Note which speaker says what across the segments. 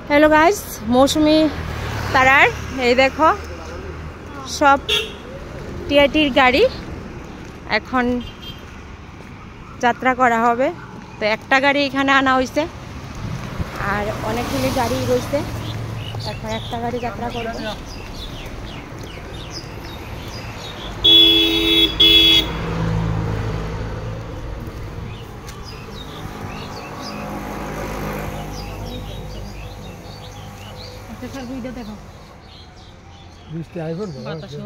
Speaker 1: Hello guys मौसुमी तारार এই দেখো সব টিআইটির গাড়ি এখন যাত্রা করা হবে। তো একটা গাড়ি এখানে আনা হয়েছে আর অনেকগুলি গাড়ি রয়েছে। এখন একটা গাড়ি যাত্রা করবে।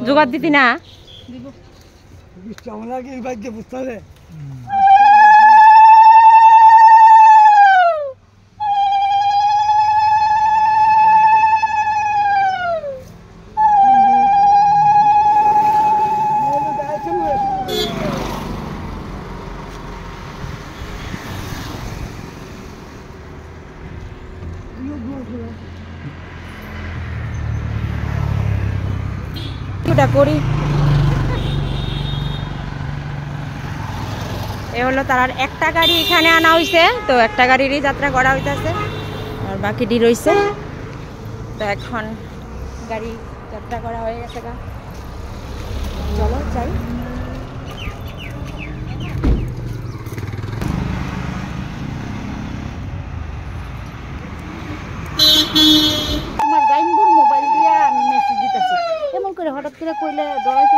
Speaker 1: জোগাড় দিতি না করি। এ হলো তার একটা গাড়ি এখানে আনা হয়েছে। তো একটা গাড়িরই যাত্রা করা হইতেছে আর বাকিটি রয়েছে। তো এখন গাড়ি যাত্রা করা হয়ে গেছে। চলো যাই। তোমার গাইনবুর মোবাইল দিয়ে আমি মেসেজ দিতেছি এমন করে হঠাৎ করে কইলে দরাইতে